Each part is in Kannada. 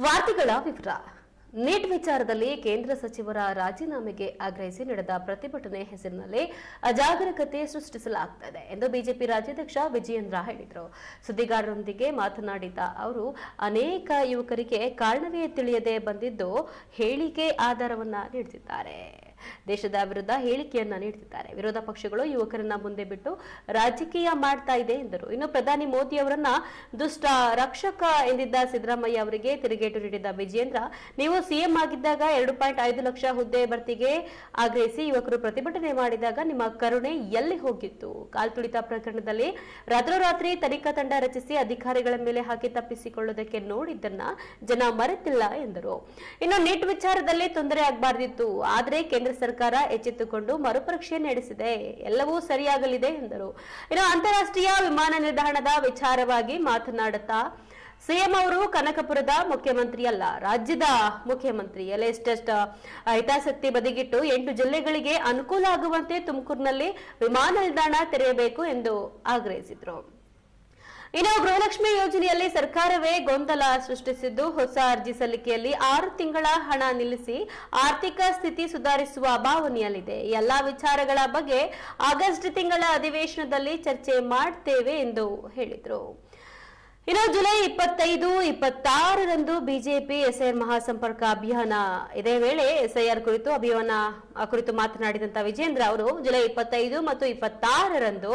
ವಾರ್ತೆಗಳ ವಿವರ. ನೀಟ್ ವಿಚಾರದಲ್ಲಿ ಕೇಂದ್ರ ಸಚಿವರ ರಾಜೀನಾಮೆಗೆ ಆಗ್ರಹಿಸಿ ನಡೆದ ಪ್ರತಿಭಟನೆ ಹೆಸರಿನಲ್ಲಿ ಅಜಾಗರೂಕತೆ ಸೃಷ್ಟಿಸಲಾಗುತ್ತದೆ ಎಂದು ಬಿಜೆಪಿ ರಾಜ್ಯಾಧ್ಯಕ್ಷ ವಿಜಯೇಂದ್ರ ಹೇಳಿದರು. ಸುದ್ದಿಗಾರರೊಂದಿಗೆ ಮಾತನಾಡಿದ ಅವರು, ಅನೇಕ ಯುವಕರಿಗೆ ಕಾರಣವೇ ತಿಳಿಯದೆ ಬಂದಿದ್ದು ಹೇಳಿಕೆ ಆಧಾರವನ್ನ ನೀಡುತ್ತಿದ್ದಾರೆ. ದೇಶದ ವಿರುದ್ಧ ಹೇಳಿಕೆಯನ್ನ ನೀಡುತ್ತಿದ್ದಾರೆ. ವಿರೋಧ ಪಕ್ಷಗಳು ಯುವಕರನ್ನ ಮುಂದೆ ಬಿಟ್ಟು ರಾಜಕೀಯ ಮಾಡ್ತಾ ಇದೆ ಎಂದರು. ಇನ್ನು ಪ್ರಧಾನಿ ಮೋದಿ ಅವರನ್ನ ದುಷ್ಟ ರಕ್ಷಕ ಎಂದಿದ್ದ ಸಿದ್ದರಾಮಯ್ಯ ಅವರಿಗೆ ತಿರುಗೇಟು ನೀಡಿದ ವಿಜಯೇಂದ್ರ, ನೀವು ಸಿಎಂ ಆಗಿದ್ದಾಗ 2.5 ಲಕ್ಷ ಹುದ್ದೆ ಭರ್ತಿಗೆ ಆಗ್ರಹಿಸಿ ಯುವಕರು ಪ್ರತಿಭಟನೆ ಮಾಡಿದಾಗ ನಿಮ್ಮ ಕರುಣೆ ಎಲ್ಲಿ ಹೋಗಿತ್ತು? ಕಾಲ್ತುಳಿತ ಪ್ರಕರಣದಲ್ಲಿ ರಾತ್ರೋರಾತ್ರಿ ತನಿಖಾ ತಂಡ ರಚಿಸಿ ಅಧಿಕಾರಿಗಳ ಮೇಲೆ ಹಾಕಿ ತಪ್ಪಿಸಿಕೊಳ್ಳುವುದಕ್ಕೆ ನೋಡಿದ್ದನ್ನ ಜನ ಮರೆತಿಲ್ಲ ಎಂದರು. ಇನ್ನು ನೀಟ್ ವಿಚಾರದಲ್ಲಿ ತೊಂದರೆ ಆಗಬಾರದಿತ್ತು, ಆದರೆ ಕೇಂದ್ರ ಸರ್ಕಾರ ಎಚ್ಚೆತ್ತುಕೊಂಡು ಮರುಪರೀಕ್ಷೆ ನಡೆಸಿದೆ, ಎಲ್ಲವೂ ಸರಿಯಾಗಲಿದೆ ಎಂದರು. ಇನ್ನು ಅಂತಾರಾಷ್ಟ್ರೀಯ ವಿಮಾನ ನಿಲ್ದಾಣದ ವಿಚಾರವಾಗಿ ಮಾತನಾಡುತ್ತಾ ಸಿಎಂ ಅವರು ಕನಕಪುರದ ಮುಖ್ಯಮಂತ್ರಿ ಅಲ್ಲ, ರಾಜ್ಯದ ಮುಖ್ಯಮಂತ್ರಿ. ಎಷ್ಟೆಸ್ಟ್ ಹಿತಾಸಕ್ತಿ ಬದಿಗಿಟ್ಟು 8 ಜಿಲ್ಲೆಗಳಿಗೆ ಅನುಕೂಲ ಆಗುವಂತೆ ತುಮಕೂರಿನಲ್ಲಿ ವಿಮಾನ ನಿಲ್ದಾಣ ತೆರೆಯಬೇಕು ಎಂದು ಆಗ್ರಹಿಸಿದರು. ಇನ್ನು ಗೃಹಲಕ್ಷ್ಮಿ ಯೋಜನೆಯಲ್ಲಿ ಸರ್ಕಾರವೇ ಗೊಂದಲ ಸೃಷ್ಟಿಸಿದ್ದು, ಹೊಸ ಅರ್ಜಿ ಸಲ್ಲಿಕೆಯಲ್ಲಿ 6 ತಿಂಗಳ ಹಣ ನಿಲ್ಲಿಸಿ ಆರ್ಥಿಕ ಸ್ಥಿತಿ ಸುಧಾರಿಸುವ ಭಾವನೆಯಲ್ಲಿದೆ. ಎಲ್ಲಾ ವಿಚಾರಗಳ ಬಗ್ಗೆ ಆಗಸ್ಟ್ ತಿಂಗಳ ಅಧಿವೇಶನದಲ್ಲಿ ಚರ್ಚೆ ಮಾಡ್ತೇವೆ ಎಂದು ಹೇಳಿದರು. ಇನ್ನು ಜುಲೈ 25, 26ರಂದು ಬಿಜೆಪಿ ಎಸ್ಐಆರ್ ಮಹಾಸಂಪರ್ಕ ಅಭಿಯಾನ. ಇದೇ ವೇಳೆ ಎಸ್ಐಆರ್ ಕುರಿತು ಮಾತನಾಡಿದಂತ ವಿಜೇಂದ್ರ ಅವರು, ಜುಲೈ 25 ಮತ್ತು 26ರಂದು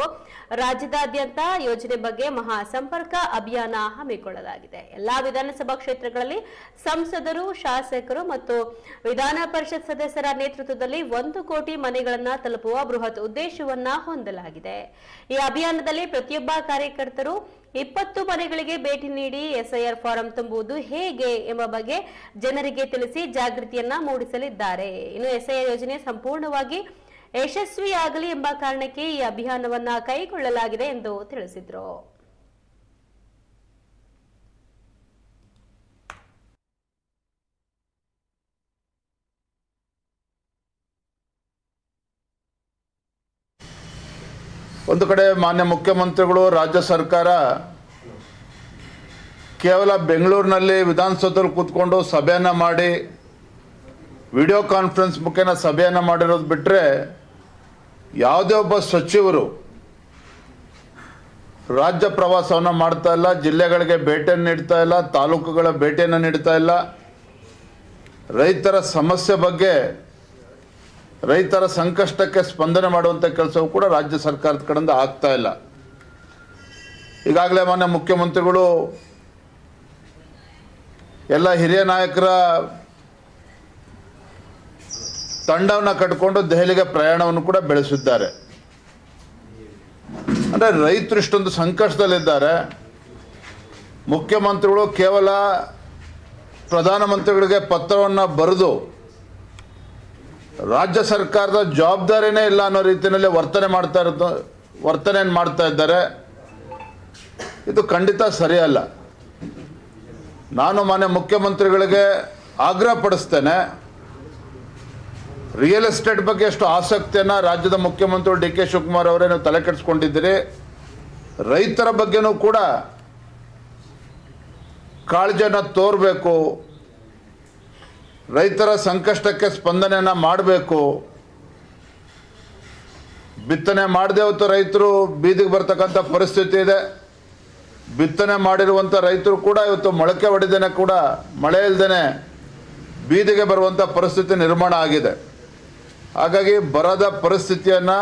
ರಾಜ್ಯದಾದ್ಯಂತ ಯೋಜನೆ ಬಗ್ಗೆ ಮಹಾಸಂಪರ್ಕ ಅಭಿಯಾನ ಹಮ್ಮಿಕೊಳ್ಳಲಾಗಿದೆ. ಎಲ್ಲಾ ವಿಧಾನಸಭಾ ಕ್ಷೇತ್ರಗಳಲ್ಲಿ ಸಂಸದರು, ಶಾಸಕರು ಮತ್ತು ವಿಧಾನ ಪರಿಷತ್ ಸದಸ್ಯರ ನೇತೃತ್ವದಲ್ಲಿ 1 ಕೋಟಿ ಮನೆಗಳನ್ನ ತಲುಪುವ ಬೃಹತ್ ಉದ್ದೇಶವನ್ನ ಹೊಂದಲಾಗಿದೆ. ಈ ಅಭಿಯಾನದಲ್ಲಿ ಪ್ರತಿಯೊಬ್ಬ ಕಾರ್ಯಕರ್ತರು 20 ಮನೆಗಳಿಗೆ ಭೇಟಿ ನೀಡಿ ಎಸ್ಐಆರ್ ಫಾರಂ ತುಂಬುವುದು ಹೇಗೆ ಎಂಬ ಬಗ್ಗೆ ಜನರಿಗೆ ತಿಳಿಸಿ ಜಾಗೃತಿಯನ್ನ ಮೂಡಿಸಲಿದ್ದಾರೆ. ಇನ್ನು ಎಸ್ಐಆರ್ ಯೋಜನೆ ಸಂಪೂರ್ಣವಾಗಿ ಯಶಸ್ವಿಯಾಗಲಿ ಎಂಬ ಕಾರಣಕ್ಕೆ ಈ ಅಭಿಯಾನವನ್ನ ಕೈಗೊಳ್ಳಲಾಗಿದೆ ಎಂದು ತಿಳಿಸಿದರು. ಒಂದು ಕಡೆ ಮಾನ್ಯ ಮುಖ್ಯಮಂತ್ರಿಗಳು, ರಾಜ್ಯ ಸರ್ಕಾರ ಕೇವಲ ಬೆಂಗಳೂರಿನಲ್ಲಿ ವಿಧಾನಸೌಧದಲ್ಲಿ ಕೂತ್ಕೊಂಡು ಸಭೆಯನ್ನು ಮಾಡಿ, ವಿಡಿಯೋ ಕಾನ್ಫರೆನ್ಸ್ ಮುಖೇನ ಸಭೆಯನ್ನು ಮಾಡಿರೋದು ಬಿಟ್ಟರೆ ಯಾವುದೇ ಒಬ್ಬ ಸಚಿವರು ರಾಜ್ಯ ಪ್ರವಾಸವನ್ನು ಮಾಡ್ತಾ ಇಲ್ಲ, ಜಿಲ್ಲೆಗಳಿಗೆ ಭೇಟಿಯನ್ನು ನೀಡ್ತಾ ಇಲ್ಲ, ತಾಲೂಕುಗಳ ಭೇಟಿಯನ್ನು ನೀಡ್ತಾ ಇಲ್ಲ. ರೈತರ ಸಮಸ್ಯೆ ಬಗ್ಗೆ, ರೈತರ ಸಂಕಷ್ಟಕ್ಕೆ ಸ್ಪಂದನೆ ಮಾಡುವಂಥ ಕೆಲಸವೂ ಕೂಡ ರಾಜ್ಯ ಸರ್ಕಾರದ ಕಡೆಯಿಂದ ಆಗ್ತಾ ಇಲ್ಲ. ಈಗಾಗಲೇ ಮಾನ್ಯ ಮುಖ್ಯಮಂತ್ರಿಗಳು ಎಲ್ಲ ಹಿರಿಯ ನಾಯಕರ ತಂಡವನ್ನು ಕಟ್ಟಿಕೊಂಡು ದೆಹಲಿಗೆ ಪ್ರಯಾಣವನ್ನು ಕೂಡ ಬೆಳೆಸಿದ್ದಾರೆ. ಅಂದರೆ ರೈತರು ಇಷ್ಟೊಂದು ಸಂಕಷ್ಟದಲ್ಲಿದ್ದಾರೆ. ಮುಖ್ಯಮಂತ್ರಿಗಳು ಕೇವಲ ಪ್ರಧಾನಮಂತ್ರಿಗಳಿಗೆ ಪತ್ರವನ್ನು ಬರೆದು ರಾಜ್ಯ ಸರ್ಕಾರದ ಜವಾಬ್ದಾರಿನೇ ಇಲ್ಲ ಅನ್ನೋ ರೀತಿಯಲ್ಲಿ ವರ್ತನೆಯನ್ನು ಮಾಡ್ತಾ ಇದ್ದಾರೆ. ಇದು ಖಂಡಿತ ಸರಿಯಲ್ಲ. ನಾನು ಮಾನ್ಯ ಮುಖ್ಯಮಂತ್ರಿಗಳಿಗೆ ಆಗ್ರಹ ಪಡಿಸ್ತೇನೆ, ರಿಯಲ್ ಎಸ್ಟೇಟ್ ಬಗ್ಗೆ ಎಷ್ಟು ಆಸಕ್ತಿಯನ್ನು ರಾಜ್ಯದ ಮುಖ್ಯಮಂತ್ರಿ ಡಿ ಕೆ ಶಿವಕುಮಾರ್ ಅವರೇ ನೀವು ತಲೆ ಕೆಡಿಸ್ಕೊಂಡಿದ್ದೀರಿ. ರೈತರ ಬಗ್ಗೆನೂ ಕೂಡ ಕಾಳಜಿಯನ್ನು ತೋರಬೇಕು, ರೈತರ ಸಂಕಷ್ಟಕ್ಕೆ ಸ್ಪಂದನೆಯನ್ನು ಮಾಡಬೇಕು. ಬಿತ್ತನೆ ಮಾಡದೆ ಹೊತ್ತು ರೈತರು ಬೀದಿಗೆ ಬರ್ತಕ್ಕಂಥ ಪರಿಸ್ಥಿತಿ ಇದೆ. ಬಿತ್ತನೆ ಮಾಡಿರುವಂಥ ರೈತರು ಕೂಡ ಇವತ್ತು ಮೊಳಕೆ ಹೊಡೆದೇನೆ ಕೂಡ ಮಳೆ ಇಲ್ಲದೇ ಬೀದಿಗೆ ಬರುವಂಥ ಪರಿಸ್ಥಿತಿ ನಿರ್ಮಾಣ ಆಗಿದೆ. ಹಾಗಾಗಿ ಬರದ ಪರಿಸ್ಥಿತಿಯನ್ನು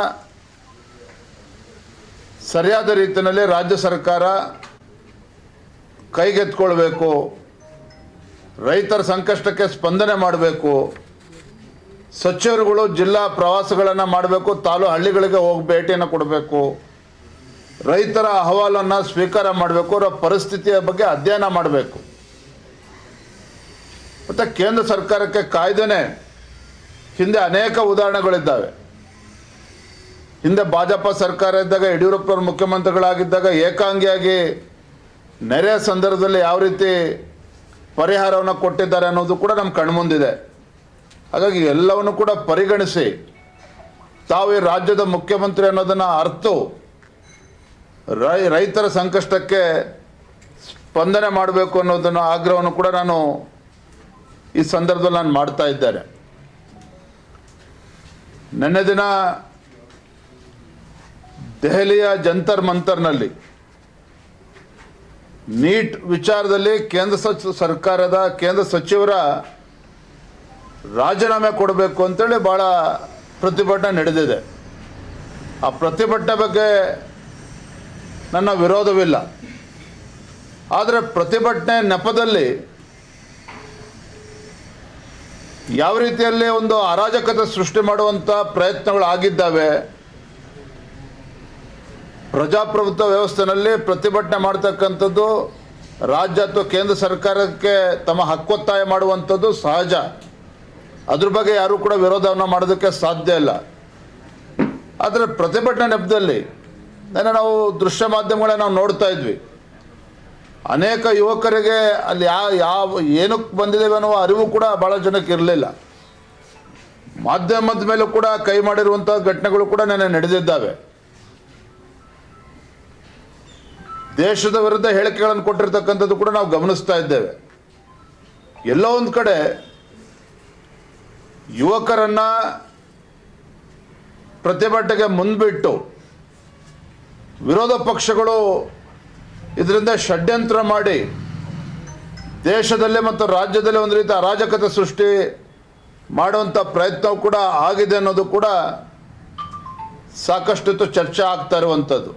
ಸರಿಯಾದ ರೀತಿಯಲ್ಲಿ ರಾಜ್ಯ ಸರ್ಕಾರ ಕೈಗೆತ್ಕೊಳ್ಬೇಕು, ರೈತರ ಸಂಕಷ್ಟಕ್ಕೆ ಸ್ಪಂದನೆ ಮಾಡಬೇಕು. ಸಚಿವರುಗಳು ಜಿಲ್ಲಾ ಪ್ರವಾಸಗಳನ್ನು ಮಾಡಬೇಕು, ಹಳ್ಳಿಗಳಿಗೆ ಹೋಗಿ ಭೇಟಿಯನ್ನು ಕೊಡಬೇಕು, ರೈತರ ಅಹವಾಲನ್ನು ಸ್ವೀಕಾರ ಮಾಡಬೇಕು, ಅವರ ಪರಿಸ್ಥಿತಿಯ ಬಗ್ಗೆ ಅಧ್ಯಯನ ಮಾಡಬೇಕು. ಮತ್ತು ಕೇಂದ್ರ ಸರ್ಕಾರಕ್ಕೆ ಕಾಯ್ದೆನೇ ಹಿಂದೆ ಅನೇಕ ಉದಾಹರಣೆಗಳಿದ್ದಾವೆ. ಹಿಂದೆ ಭಾಜಪ ಸರ್ಕಾರ ಇದ್ದಾಗ, ಯಡಿಯೂರಪ್ಪನವರು ಮುಖ್ಯಮಂತ್ರಿಗಳಾಗಿದ್ದಾಗ ಏಕಾಂಗಿಯಾಗಿ ನೆರೆಯ ಸಂದರ್ಭದಲ್ಲಿ ಯಾವ ರೀತಿ ಪರಿಹಾರವನ್ನು ಕೊಟ್ಟಿದ್ದಾರೆ ಅನ್ನೋದು ಕೂಡ ನಮ್ಮ ಕಣ್ಮುಂದಿದೆ. ಹಾಗಾಗಿ ಎಲ್ಲವನ್ನು ಕೂಡ ಪರಿಗಣಿಸಿ ತಾವು ಈ ರಾಜ್ಯದ ಮುಖ್ಯಮಂತ್ರಿ ಅನ್ನೋದನ್ನು ಅರ್ತು ರೈತರ ಸಂಕಷ್ಟಕ್ಕೆ ಸ್ಪಂದನೆ ಮಾಡಬೇಕು ಅನ್ನೋದನ್ನು ಆಗ್ರಹವನ್ನು ಕೂಡ ನಾನು ಈ ಸಂದರ್ಭದಲ್ಲಿ ನಾನು ಮಾಡ್ತಾ ಇದ್ದೇನೆ. ನಿನ್ನೆ ದಿನ ದೆಹಲಿಯ ಜಂತರ್ ಮಂತರ್ನಲ್ಲಿ ನೀಟ್ ವಿಚಾರದಲ್ಲಿ ಕೇಂದ್ರ ಸಚಿವರ ರಾಜೀನಾಮೆ ಕೊಡಬೇಕು ಅಂತೇಳಿ ಭಾಳ ಪ್ರತಿಭಟನೆ ನಡೆದಿದೆ. ಆ ಪ್ರತಿಭಟನೆ ಬಗ್ಗೆ ನನ್ನ ವಿರೋಧವಿಲ್ಲ. ಆದರೆ ಪ್ರತಿಭಟನೆ ನೆಪದಲ್ಲಿ ಯಾವ ರೀತಿಯಲ್ಲಿ ಒಂದು ಅರಾಜಕತೆ ಸೃಷ್ಟಿ ಮಾಡುವಂಥ ಪ್ರಯತ್ನಗಳು ಆಗಿದ್ದಾವೆ. ಪ್ರಜಾಪ್ರಭುತ್ವ ವ್ಯವಸ್ಥೆಯಲ್ಲಿ ಪ್ರತಿಭಟನೆ ಮಾಡ್ತಕ್ಕಂಥದ್ದು ರಾಜ್ಯ ಅಥವಾ ಕೇಂದ್ರ ಸರ್ಕಾರಕ್ಕೆ ತಮ್ಮ ಹಕ್ಕೊತ್ತಾಯ ಮಾಡುವಂಥದ್ದು ಸಹಜ. ಅದ್ರ ಬಗ್ಗೆ ಯಾರೂ ಕೂಡ ವಿರೋಧವನ್ನು ಮಾಡೋದಕ್ಕೆ ಸಾಧ್ಯ ಇಲ್ಲ. ಆದರೆ ಪ್ರತಿಭಟನೆ ನೆಪದಲ್ಲಿ ನಾವು ದೃಶ್ಯ ಮಾಧ್ಯಮಗಳೇ ನಾವು ನೋಡ್ತಾ ಇದ್ವಿ. ಅನೇಕ ಯುವಕರಿಗೆ ಅಲ್ಲಿ ಯಾವ ಏನಕ್ಕೆ ಬಂದಿದ್ದೇವೆ ಅನ್ನೋ ಅರಿವು ಕೂಡ ಭಾಳ ಜನಕ್ಕೆ ಇರಲಿಲ್ಲ. ಮಾಧ್ಯಮದ ಮೇಲೂ ಕೂಡ ಕೈ ಮಾಡಿರುವಂಥ ಘಟನೆಗಳು ಕೂಡ ನೆನ್ನೆ ನಡೆದಿದ್ದಾವೆ. ದೇಶದ ವಿರುದ್ಧ ಹೇಳಿಕೆಗಳನ್ನು ಕೊಟ್ಟಿರ್ತಕ್ಕಂಥದ್ದು ಕೂಡ ನಾವು ಗಮನಿಸ್ತಾ ಇದ್ದೇವೆ. ಎಲ್ಲೋ ಒಂದು ಕಡೆ ಯುವಕರನ್ನು ಪ್ರತಿಭಟನೆಗೆ ಮುಂದ್ಬಿಟ್ಟು ವಿರೋಧ ಪಕ್ಷಗಳು ಇದರಿಂದ ಷಡ್ಯಂತ್ರ ಮಾಡಿ ದೇಶದಲ್ಲೇ ಮತ್ತು ರಾಜ್ಯದಲ್ಲೇ ಒಂದು ರೀತಿ ಅರಾಜಕತೆ ಸೃಷ್ಟಿ ಮಾಡುವಂಥ ಪ್ರಯತ್ನವೂ ಕೂಡ ಆಗಿದೆ ಅನ್ನೋದು ಕೂಡ ಸಾಕಷ್ಟು ಚರ್ಚೆ ಆಗ್ತಾ ಇರುವಂಥದ್ದು.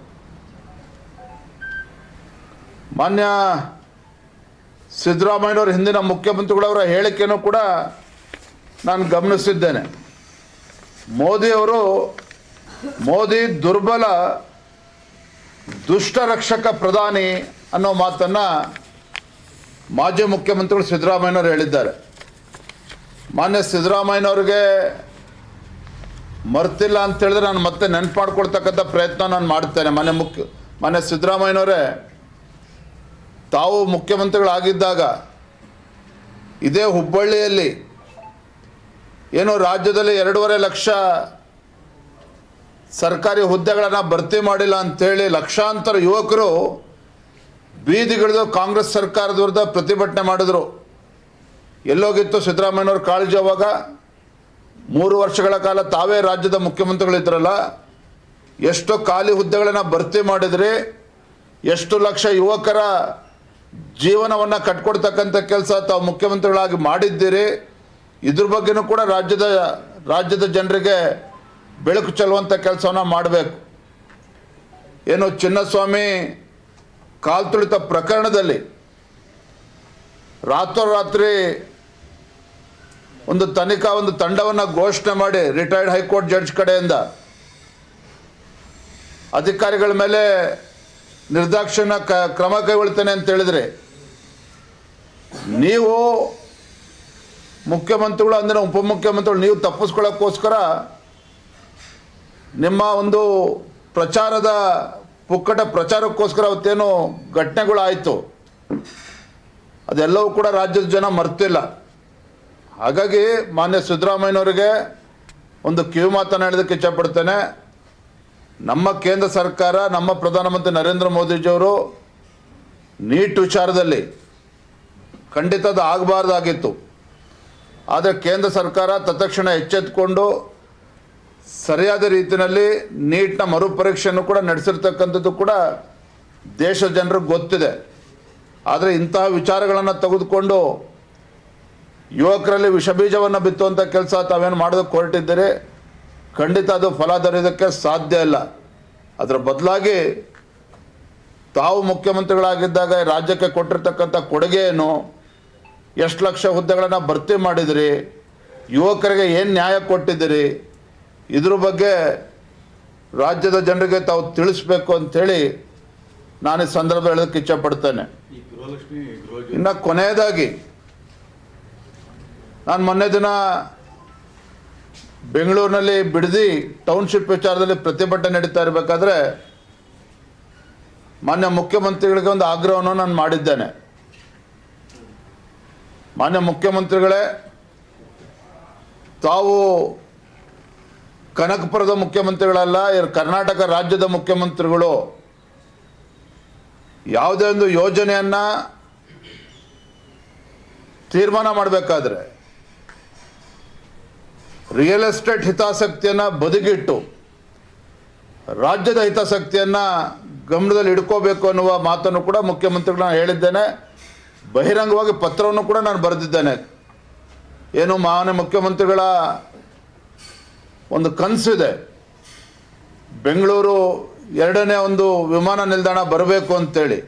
ಮಾನ್ಯ ಸಿದ್ದರಾಮಯ್ಯನವರು ಹಿಂದಿನ ಮುಖ್ಯಮಂತ್ರಿಗಳವರ ಹೇಳಿಕೆಯನ್ನು ಕೂಡ ನಾನು ಗಮನಿಸಿದ್ದೇನೆ. ಮೋದಿ ದುರ್ಬಲ ದುಷ್ಟ ರಕ್ಷಕ ಪ್ರಧಾನಿ ಅನ್ನೋ ಮಾತನ್ನು ಮಾಜಿ ಮುಖ್ಯಮಂತ್ರಿಗಳು ಸಿದ್ದರಾಮಯ್ಯನವರು ಹೇಳಿದ್ದಾರೆ. ಮಾನ್ಯ ಸಿದ್ದರಾಮಯ್ಯನವ್ರಿಗೆ ಮರ್ತಿಲ್ಲ ಅಂತ ಹೇಳಿದ್ರೆ ನಾನು ಮತ್ತೆ ನೆನಪು ಮಾಡ್ಕೊಳ್ತಕ್ಕಂಥ ಪ್ರಯತ್ನ ನಾನು ಮಾಡ್ತೇನೆ. ಮಾನ್ಯ ಸಿದ್ದರಾಮಯ್ಯನವರೇ ತಾವು ಮುಖ್ಯಮಂತ್ರಿಗಳಾಗಿದ್ದಾಗ ಇದೇ ಹುಬ್ಬಳ್ಳಿಯಲ್ಲಿ ಏನು ರಾಜ್ಯದಲ್ಲಿ 2.5 ಲಕ್ಷ ಸರ್ಕಾರಿ ಹುದ್ದೆಗಳನ್ನು ಭರ್ತಿ ಮಾಡಿಲ್ಲ ಅಂಥೇಳಿ ಲಕ್ಷಾಂತರ ಯುವಕರು ಬೀದಿಗಿಳಿದು ಕಾಂಗ್ರೆಸ್ ಸರ್ಕಾರದ ವಿರುದ್ಧ ಪ್ರತಿಭಟನೆ ಮಾಡಿದ್ರು. ಎಲ್ಲೋಗಿತ್ತು ಸಿದ್ದರಾಮಯ್ಯನವ್ರ ಕಾಳಜಿ? ಅವಾಗ 3 ವರ್ಷಗಳ ಕಾಲ ತಾವೇ ರಾಜ್ಯದ ಮುಖ್ಯಮಂತ್ರಿಗಳಿದ್ರಲ್ಲ, ಎಷ್ಟು ಖಾಲಿ ಹುದ್ದೆಗಳನ್ನು ಭರ್ತಿ ಮಾಡಿದ್ರಿ, ಎಷ್ಟು ಲಕ್ಷ ಯುವಕರ ಜೀವನವನ್ನು ಕಟ್ಕೊಡ್ತಕ್ಕಂಥ ಕೆಲಸ ತಾವು ಮುಖ್ಯಮಂತ್ರಿಗಳಾಗಿ ಮಾಡಿದ್ದೀರಿ. ಇದ್ರ ಬಗ್ಗೆನೂ ಕೂಡ ರಾಜ್ಯದ ಜನರಿಗೆ ಬೆಳಕು ಚೆಲ್ಲುವಂಥ ಕೆಲಸವನ್ನು ಮಾಡಬೇಕು. ಏನು ಚಿನ್ನಸ್ವಾಮಿ ಕಾಲ್ತುಳಿತ ಪ್ರಕರಣದಲ್ಲಿ ರಾತ್ರೋರಾತ್ರಿ ಒಂದು ತಂಡವನ್ನು ಘೋಷಣೆ ಮಾಡಿ ರಿಟೈರ್ಡ್ ಹೈಕೋರ್ಟ್ ಜಡ್ಜ್ ಕಡೆಯಿಂದ ಅಧಿಕಾರಿಗಳ ಮೇಲೆ ನಿರ್ದಾಕ್ಷಿಣ್ಯ ಕ್ರಮ ಕೈಗೊಳ್ತೇನೆ ಅಂತ ಹೇಳಿದರೆ, ನೀವು ಮುಖ್ಯಮಂತ್ರಿಗಳು ಅಂದಿನ ಉಪಮುಖ್ಯಮಂತ್ರಿಗಳು ನೀವು ತಪ್ಪಿಸ್ಕೊಳ್ಳೋಕ್ಕೋಸ್ಕರ ನಿಮ್ಮ ಒಂದು ಪುಕ್ಕಟ ಪ್ರಚಾರಕ್ಕೋಸ್ಕರ ಅವತ್ತೇನು ಘಟನೆಗಳಾಯಿತು ಅದೆಲ್ಲವೂ ಕೂಡ ರಾಜ್ಯದ ಜನ ಮರ್ತಿಲ್ಲ. ಹಾಗಾಗಿ ಮಾನ್ಯ ಸಿದ್ದರಾಮಯ್ಯನವರಿಗೆ ಒಂದು ಕಿವಿ ಮಾತನ್ನು ಹೇಳೋದಕ್ಕೆ ಇಚ್ಛಪಡ್ತೇನೆ. ನಮ್ಮ ಕೇಂದ್ರ ಸರ್ಕಾರ, ನಮ್ಮ ಪ್ರಧಾನಮಂತ್ರಿ ನರೇಂದ್ರ ಮೋದಿಜಿಯವರು ನೀಟ್ ವಿಚಾರದಲ್ಲಿ ಖಂಡಿತ ಅದು ಆಗಬಾರ್ದಾಗಿತ್ತು. ಆದರೆ ಕೇಂದ್ರ ಸರ್ಕಾರ ತತ್ಕ್ಷಣ ಎಚ್ಚೆತ್ತುಕೊಂಡು ಸರಿಯಾದ ರೀತಿಯಲ್ಲಿ ನೀಟ್ನ ಮರುಪರೀಕ್ಷೆಯನ್ನು ಕೂಡ ನಡೆಸಿರ್ತಕ್ಕಂಥದ್ದು ಕೂಡ ದೇಶದ ಜನರಿಗೆ ಗೊತ್ತಿದೆ. ಆದರೆ ಇಂತಹ ವಿಚಾರಗಳನ್ನು ತೆಗೆದುಕೊಂಡು ಯುವಕರಲ್ಲಿ ವಿಷಬೀಜವನ್ನು ಬಿತ್ತುವಂಥ ಕೆಲಸ ತಾವೇನು ಮಾಡೋದಕ್ಕೆ ಹೊರಟಿದ್ದೀರಿ, ಖಂಡಿತ ಅದು ಫಲ ದೊರೆಯೋದಕ್ಕೆ ಸಾಧ್ಯ ಇಲ್ಲ. ಅದರ ಬದಲಾಗಿ ತಾವು ಮುಖ್ಯಮಂತ್ರಿಗಳಾಗಿದ್ದಾಗ ರಾಜ್ಯಕ್ಕೆ ಕೊಟ್ಟಿರ್ತಕ್ಕಂಥ ಕೊಡುಗೆ ಏನು, ಎಷ್ಟು ಲಕ್ಷ ಹುದ್ದೆಗಳನ್ನು ಭರ್ತಿ ಮಾಡಿದಿರಿ, ಯುವಕರಿಗೆ ಏನು ನ್ಯಾಯ ಕೊಟ್ಟಿದ್ದೀರಿ, ಇದ್ರ ಬಗ್ಗೆ ರಾಜ್ಯದ ಜನರಿಗೆ ತಾವು ತಿಳಿಸ್ಬೇಕು ಅಂಥೇಳಿ ನಾನು ಈ ಸಂದರ್ಭ ಹೇಳೋದಕ್ಕೆ ಇಚ್ಛಪಡ್ತೇನೆ. ಇನ್ನು ಕೊನೆಯದಾಗಿ ನಾನು ಮೊನ್ನೆ ದಿನ ಬೆಂಗಳೂರಿನಲ್ಲಿ ಬಿಡದಿ ಟೌನ್ಶಿಪ್ ವಿಚಾರದಲ್ಲಿ ಪ್ರತಿಭಟನೆ ನಡೀತಾ ಇರಬೇಕಾದ್ರೆ ಮಾನ್ಯ ಮುಖ್ಯಮಂತ್ರಿಗಳಿಗೆ ಒಂದು ಆಗ್ರಹವನ್ನು ನಾನು ಮಾಡಿದ್ದೇನೆ. ಮಾನ್ಯ ಮುಖ್ಯಮಂತ್ರಿಗಳೇ, ತಾವು ಕನಕಪುರದ ಮುಖ್ಯಮಂತ್ರಿಗಳಲ್ಲ, ಕರ್ನಾಟಕ ರಾಜ್ಯದ ಮುಖ್ಯಮಂತ್ರಿಗಳು. ಯಾವುದೇ ಒಂದು ಯೋಜನೆಯನ್ನು ತೀರ್ಮಾನ ಮಾಡಬೇಕಾದ್ರೆ ರಿಯಲ್ ಎಸ್ಟೇಟ್ ಹಿತಾಸಕ್ತಿಯನ್ನು ಬದಿಗಿಟ್ಟು ರಾಜ್ಯದ ಹಿತಾಸಕ್ತಿಯನ್ನು ಗಮನದಲ್ಲಿ ಇಟ್ಕೋಬೇಕು ಅನ್ನುವ ಮಾತನ್ನು ಕೂಡ ಮುಖ್ಯಮಂತ್ರಿಗಳು ನಾನು ಹೇಳಿದ್ದೇನೆ. ಬಹಿರಂಗವಾಗಿ ಪತ್ರವನ್ನು ಕೂಡ ನಾನು ಬರೆದಿದ್ದೇನೆ. ಏನು ಮಾನ್ಯ ಮುಖ್ಯಮಂತ್ರಿಗಳ ಒಂದು ಕನಸಿದೆ, ಬೆಂಗಳೂರು ಎರಡನೇ ಒಂದು ವಿಮಾನ ನಿಲ್ದಾಣ ಬರಬೇಕು ಅಂತೇಳಿ.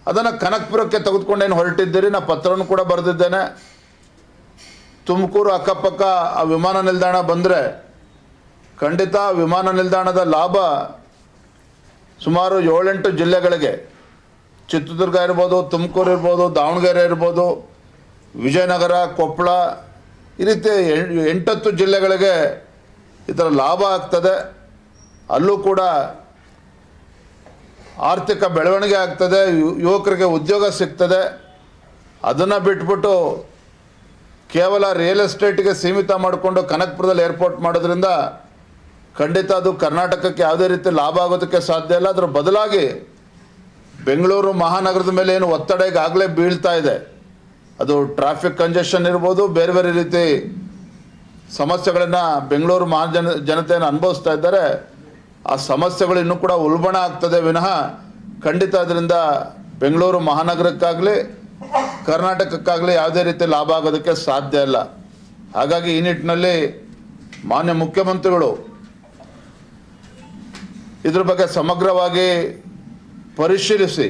ಅದನ್ನು ಕನಕಪುರಕ್ಕೆ ತೆಗೆದುಕೊಂಡೇನು ಹೊರಟಿದ್ದೀರಿ, ನಾನು ಪತ್ರವನ್ನು ಕೂಡ ಬರೆದಿದ್ದೇನೆ. ತುಮಕೂರು ಅಕ್ಕಪಕ್ಕ ಆ ವಿಮಾನ ನಿಲ್ದಾಣ ಬಂದರೆ ಖಂಡಿತ ವಿಮಾನ ನಿಲ್ದಾಣದ ಲಾಭ ಸುಮಾರು 7-8 ಜಿಲ್ಲೆಗಳಿಗೆ, ಚಿತ್ರದುರ್ಗ ಇರ್ಬೋದು, ತುಮಕೂರು ಇರ್ಬೋದು, ದಾವಣಗೆರೆ ಇರ್ಬೋದು, ವಿಜಯನಗರ, ಕೊಪ್ಪಳ, ಈ ರೀತಿ 8-10 ಜಿಲ್ಲೆಗಳಿಗೆ ಇದರ ಲಾಭ ಆಗ್ತದೆ. ಅಲ್ಲೂ ಕೂಡ ಆರ್ಥಿಕ ಬೆಳವಣಿಗೆ ಆಗ್ತದೆ, ಯುವಕರಿಗೆ ಉದ್ಯೋಗ ಸಿಗ್ತದೆ. ಅದನ್ನು ಬಿಟ್ಬಿಟ್ಟು ಕೇವಲ ರಿಯಲ್ ಎಸ್ಟೇಟ್ಗೆ ಸೀಮಿತ ಮಾಡಿಕೊಂಡು ಕನಕಪುರದಲ್ಲಿ ಏರ್ಪೋರ್ಟ್ ಮಾಡೋದ್ರಿಂದ ಖಂಡಿತ ಅದು ಕರ್ನಾಟಕಕ್ಕೆ ಯಾವುದೇ ರೀತಿ ಲಾಭ ಆಗೋದಕ್ಕೆ ಸಾಧ್ಯ ಇಲ್ಲ. ಅದರ ಬದಲಾಗಿ ಬೆಂಗಳೂರು ಮಹಾನಗರದ ಮೇಲೆ ಏನು ಒತ್ತಡ ಈಗಾಗಲೇ ಬೀಳ್ತಾ ಇದೆ, ಅದು ಟ್ರಾಫಿಕ್ ಕಂಜೆಷನ್ ಇರ್ಬೋದು, ಬೇರೆ ಬೇರೆ ರೀತಿ ಸಮಸ್ಯೆಗಳನ್ನು ಬೆಂಗಳೂರು ಜನತೆಯನ್ನು ಅನುಭವಿಸ್ತಾ ಇದ್ದಾರೆ. ಆ ಸಮಸ್ಯೆಗಳು ಇನ್ನೂ ಕೂಡ ಉಲ್ಬಣ ಆಗ್ತದೆ ವಿನಃ ಖಂಡಿತ ಅದರಿಂದ ಬೆಂಗಳೂರು ಮಹಾನಗರಕ್ಕಾಗಲಿ ಕರ್ನಾಟಕಕ್ಕಾಗಲಿ ಯಾವುದೇ ರೀತಿ ಲಾಭ ಆಗೋದಕ್ಕೆ ಸಾಧ್ಯ ಇಲ್ಲ. ಹಾಗಾಗಿ ಈ ನಿಟ್ಟಿನಲ್ಲಿ ಮಾನ್ಯ ಮುಖ್ಯಮಂತ್ರಿಗಳು ಇದ್ರ ಬಗ್ಗೆ ಸಮಗ್ರವಾಗಿ ಪರಿಶೀಲಿಸಿ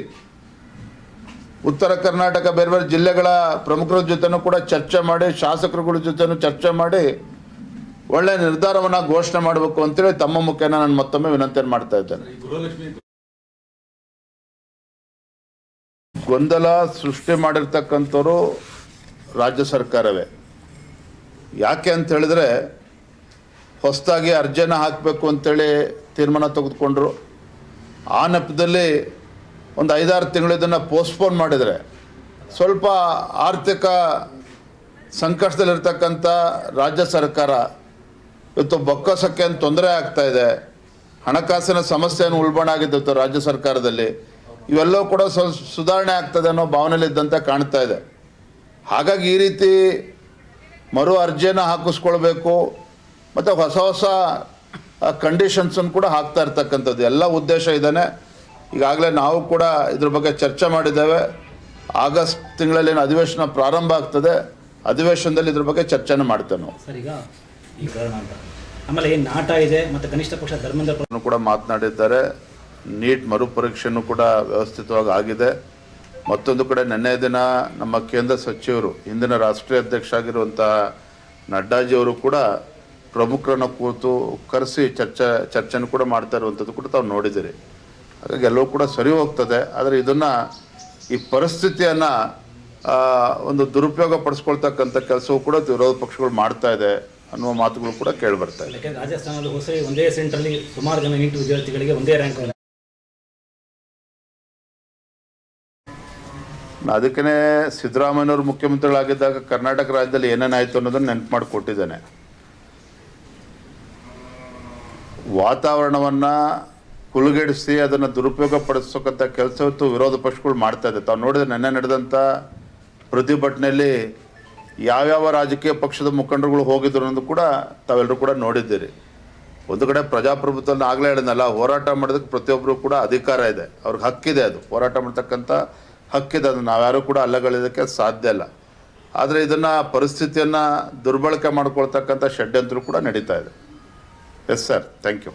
ಉತ್ತರ ಕರ್ನಾಟಕ ಬೇರೆ ಬೇರೆ ಜಿಲ್ಲೆಗಳ ಪ್ರಮುಖರ ಜೊತೆನೂ ಕೂಡ ಚರ್ಚೆ ಮಾಡಿ, ಶಾಸಕರುಗಳ ಜೊತೆನೂ ಚರ್ಚೆ ಮಾಡಿ ಒಳ್ಳೆಯ ನಿರ್ಧಾರವನ್ನು ಘೋಷಣೆ ಮಾಡಬೇಕು ಅಂತೇಳಿ ತಮ್ಮ ಮುಖೇನ ನಾನು ಮತ್ತೊಮ್ಮೆ ವಿನಂತಿಯನ್ನು ಮಾಡ್ತಾ ಇದ್ದೇನೆ. ಗೊಂದಲ ಸೃಷ್ಟಿ ಮಾಡಿರ್ತಕ್ಕಂಥವ್ರು ರಾಜ್ಯ ಸರ್ಕಾರವೇ. ಯಾಕೆ ಅಂತ ಹೇಳಿದ್ರೆ ಹೊಸದಾಗಿ ಅರ್ಜಿಯನ್ನು ಹಾಕಬೇಕು ಅಂತೇಳಿ ತೀರ್ಮಾನ ತೆಗೆದುಕೊಂಡ್ರು. ಆ ನೆಪದಲ್ಲಿ ಒಂದು 5-6 ತಿಂಗಳು ಇದನ್ನು ಪೋಸ್ಟ್ಪೋನ್ ಮಾಡಿದರೆ ಸ್ವಲ್ಪ ಆರ್ಥಿಕ ಸಂಕಷ್ಟದಲ್ಲಿರ್ತಕ್ಕಂಥ ರಾಜ್ಯ ಸರ್ಕಾರ ಇವತ್ತು ಬೊಕ್ಕಸಕ್ಕೆ ಏನು ತೊಂದರೆ ಆಗ್ತಾ ಇದೆ, ಹಣಕಾಸಿನ ಸಮಸ್ಯೆಯನ್ನು ಉಲ್ಬಣ ಆಗಿದ್ದು ರಾಜ್ಯ ಸರ್ಕಾರದಲ್ಲಿ, ಇವೆಲ್ಲವೂ ಕೂಡ ಸುಧಾರಣೆ ಆಗ್ತದೆ ಅನ್ನೋ ಭಾವನೆಯಲ್ಲಿದ್ದಂತೆ ಕಾಣ್ತಾ ಇದೆ. ಹಾಗಾಗಿ ಈ ರೀತಿ ಮರು ಅರ್ಜಿಯನ್ನು ಹಾಕಿಸ್ಕೊಳ್ಬೇಕು ಮತ್ತು ಹೊಸ ಹೊಸ ಕಂಡೀಷನ್ಸನ್ನು ಕೂಡ ಹಾಕ್ತಾ ಇರ್ತಕ್ಕಂಥದ್ದು ಎಲ್ಲ ಉದ್ದೇಶ ಇದ್ದಾನೆ. ಈಗಾಗಲೇ ನಾವು ಕೂಡ ಇದ್ರ ಬಗ್ಗೆ ಚರ್ಚೆ ಮಾಡಿದ್ದೇವೆ. ಆಗಸ್ಟ್ ತಿಂಗಳಲ್ಲಿ ಏನು ಅಧಿವೇಶನ ಪ್ರಾರಂಭ ಆಗ್ತದೆ, ಅಧಿವೇಶನದಲ್ಲಿ ಇದ್ರ ಬಗ್ಗೆ ಚರ್ಚೆನ ಮಾಡ್ತೇವೆ ನಾವು. ಸರ್, ಈಗ ಈ ಕಾರಣ ಅಂತ ಆಮೇಲೆ ಏನು ನಾಟ ಇದೆ ಮತ್ತು ಕನಿಷ್ಠ ಪಕ್ಷ ಧರ್ಮೇಂದ್ರ ಕೂಡ ಮಾತನಾಡಿದ್ದಾರೆ. ನೀಟ್ ಮರುಪರೀಕ್ಷೆನೂ ಕೂಡ ವ್ಯವಸ್ಥಿತವಾಗಿ ಆಗಿದೆ. ಮತ್ತೊಂದು ಕಡೆ ನಿನ್ನೆ ದಿನ ನಮ್ಮ ಕೇಂದ್ರ ಸಚಿವರು, ಹಿಂದಿನ ರಾಷ್ಟ್ರೀಯ ಅಧ್ಯಕ್ಷ ಆಗಿರುವಂಥ ನಡ್ಡಾಜಿಯವರು ಕೂಡ ಪ್ರಮುಖರನ್ನು ಕೂತು ಕರೆಸಿ ಚರ್ಚೆನೂ ಕೂಡ ಮಾಡ್ತಾ ಇರುವಂಥದ್ದು ಕೂಡ ತಾವು ನೋಡಿದ್ದೀರಿ. ಹಾಗಾಗಿ ಎಲ್ಲವೂ ಕೂಡ ಸರಿ ಹೋಗ್ತದೆ. ಆದರೆ ಇದನ್ನು ಈ ಪರಿಸ್ಥಿತಿಯನ್ನು ಒಂದು ದುರುಪಯೋಗ ಪಡಿಸ್ಕೊಳ್ತಕ್ಕಂಥ ಕೆಲಸವೂ ಕೂಡ ವಿರೋಧ ಪಕ್ಷಗಳು ಮಾಡ್ತಾ ಇದೆ ಅನ್ನುವ ಮಾತುಗಳು ಕೂಡ ಕೇಳಿಬರ್ತಾ ಇದೆ. ಯಾಕೆಂದರೆ ರಾಜಸ್ಥಾನದಲ್ಲಿ ಹೊಸರಿ ಒಂದೇ ಸೆಂಟ್ರಲ್ಲಿ ಸುಮಾರು ಜನ ನೀಟ್ ವಿದ್ಯಾರ್ಥಿಗಳಿಗೆ ಒಂದೇ ರ್ಯಾಂಕ್. ಅದಕ್ಕೇ ಸಿದ್ದರಾಮಯ್ಯನವರು ಮುಖ್ಯಮಂತ್ರಿಗಳಾಗಿದ್ದಾಗ ಕರ್ನಾಟಕ ರಾಜ್ಯದಲ್ಲಿ ಏನೇನಾಯಿತು ಅನ್ನೋದನ್ನು ನೆನಪು ಮಾಡಿಕೊಟ್ಟಿದ್ದಾನೆ. ವಾತಾವರಣವನ್ನು ಕುಲುಗೆಡಿಸಿ ಅದನ್ನು ದುರುಪಯೋಗ ಪಡಿಸ್ತಕ್ಕಂಥ ಕೆಲಸ ಇವತ್ತು ವಿರೋಧ ಪಕ್ಷಗಳು ಮಾಡ್ತಾ ಇದೆ. ತಾವು ನೋಡಿದ್ರೆ ನೆನ್ನೆ ನಡೆದಂಥ ಪ್ರತಿಭಟನೆಯಲ್ಲಿ ಯಾವ್ಯಾವ ರಾಜಕೀಯ ಪಕ್ಷದ ಮುಖಂಡರುಗಳು ಹೋಗಿದ್ರು ಅನ್ನೋದು ಕೂಡ ತಾವೆಲ್ಲರೂ ಕೂಡ ನೋಡಿದ್ದೀರಿ. ಒಂದು ಕಡೆ ಪ್ರಜಾಪ್ರಭುತ್ವವನ್ನು ಆಗಲೇ ಹೇಳಿದ್ನಲ್ಲ, ಹೋರಾಟ ಮಾಡೋದಕ್ಕೆ ಪ್ರತಿಯೊಬ್ಬರು ಕೂಡ ಅಧಿಕಾರ ಇದೆ, ಅವ್ರಿಗೆ ಹಕ್ಕಿದೆ, ಅದು ಹೋರಾಟ ಮಾಡ್ತಕ್ಕಂಥ ಹಕ್ಕಿದೆ, ಅದು ನಾವ್ಯಾರೂ ಕೂಡ ಅಲ್ಲಗಳಿದಕ್ಕೆ ಸಾಧ್ಯ ಇಲ್ಲ. ಆದರೆ ಇದನ್ನು ಪರಿಸ್ಥಿತಿಯನ್ನು ದುರ್ಬಳಕೆ ಮಾಡ್ಕೊಳ್ತಕ್ಕಂಥ ಷಡ್ಯಂತ್ರ ಕೂಡ ನಡೀತಾ ಇದೆ. Yes sir, thank you.